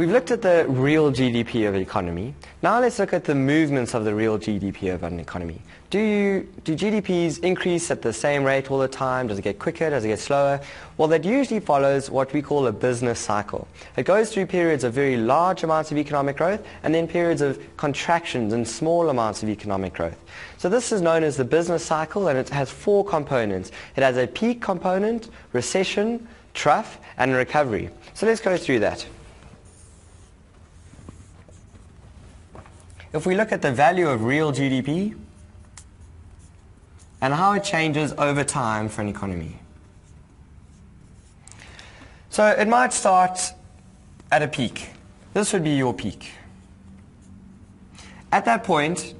We've looked at the real GDP of the economy. Now let's look at the movements of the real GDP of an economy. Do GDPs increase at the same rate all the time? Does it get quicker? Does it get slower? Well, that usually follows what we call a business cycle. It goes through periods of very large amounts of economic growth and then periods of contractions and small amounts of economic growth. So this is known as the business cycle, and it has four components. It has a peak component, recession, trough, and recovery. So let's go through that. If we look at the value of real GDP and how it changes over time for an economy. So it might start at a peak. This would be your peak. At that point,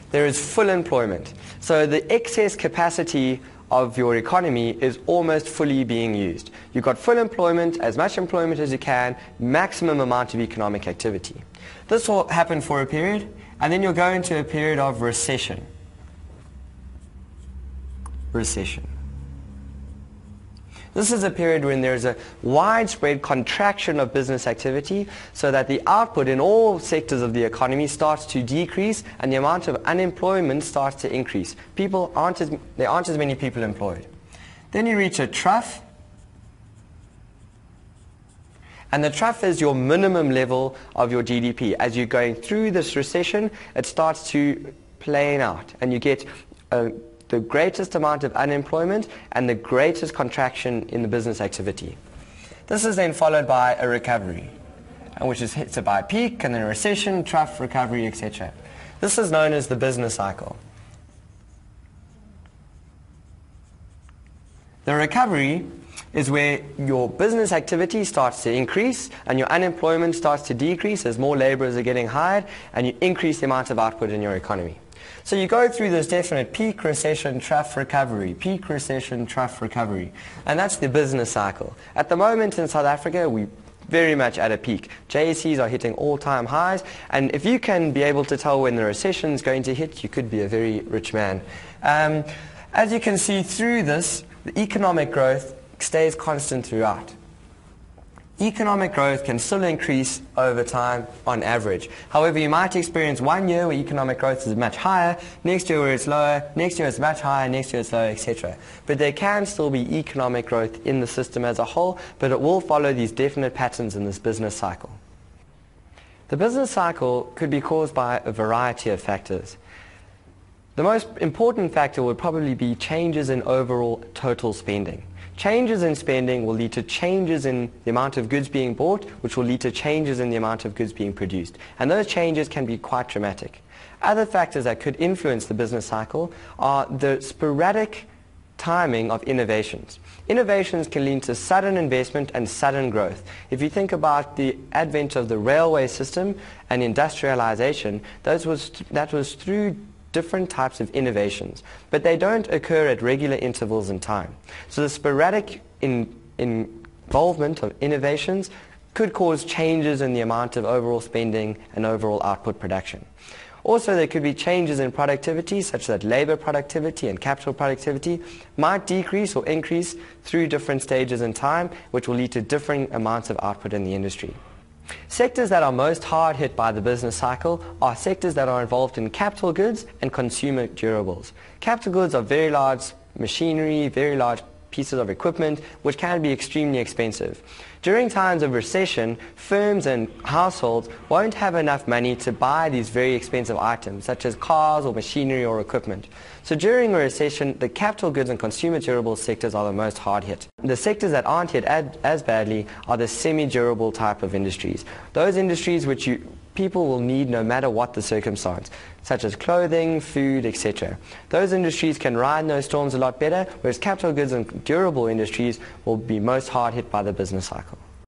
there is full employment. So the excess capacity of your economy is almost fully being used. You've got full employment, as much employment as you can, maximum amount of economic activity. This will happen for a period, and then you'll go into a period of recession. Recession. This is a period when there's a widespread contraction of business activity so that the output in all sectors of the economy starts to decrease and the amount of unemployment starts to increase. There aren't as many people employed. Then you reach a trough, and the trough is your minimum level of your GDP. As you're going through this recession, it starts to plane out, and you get the greatest amount of unemployment and the greatest contraction in the business activity. This is then followed by a recovery, which is hit by a peak and then a recession, trough, recovery, etc. This is known as the business cycle. The recovery is where your business activity starts to increase and your unemployment starts to decrease as more laborers are getting hired and you increase the amount of output in your economy. So you go through this definite peak, recession, trough, recovery, peak, recession, trough, recovery. And that's the business cycle. At the moment in South Africa, we're very much at a peak. JSEs are hitting all-time highs, and if you can be able to tell when the recession is going to hit, you could be a very rich man. As you can see through this, the economic growth stays constant throughout. Economic growth can still increase over time on average. However, you might experience 1 year where economic growth is much higher, next year where it's lower, next year it's much higher, next year it's lower, etc. But there can still be economic growth in the system as a whole, but it will follow these definite patterns in this business cycle. The business cycle could be caused by a variety of factors. The most important factor would probably be changes in overall total spending. Changes in spending will lead to changes in the amount of goods being bought, which will lead to changes in the amount of goods being produced. And those changes can be quite dramatic. Other factors that could influence the business cycle are the sporadic timing of innovations. Innovations can lead to sudden investment and sudden growth. If you think about the advent of the railway system and industrialization, that was through different types of innovations, but they don't occur at regular intervals in time. So the sporadic involvement of innovations could cause changes in the amount of overall spending and overall output production. Also, there could be changes in productivity, such that labor productivity and capital productivity might decrease or increase through different stages in time, which will lead to different amounts of output in the industry. Sectors that are most hard hit by the business cycle are sectors that are involved in capital goods and consumer durables. Capital goods are very large machinery, very large pieces of equipment, which can be extremely expensive. During times of recession, firms and households won't have enough money to buy these very expensive items, such as cars or machinery or equipment. So during a recession, the capital goods and consumer durable sectors are the most hard hit. The sectors that aren't hit as badly are the semi-durable type of industries. Those industries which people will need no matter what the circumstance, such as clothing, food, etc. Those industries can ride those storms a lot better, whereas capital goods and durable industries will be most hard hit by the business cycle.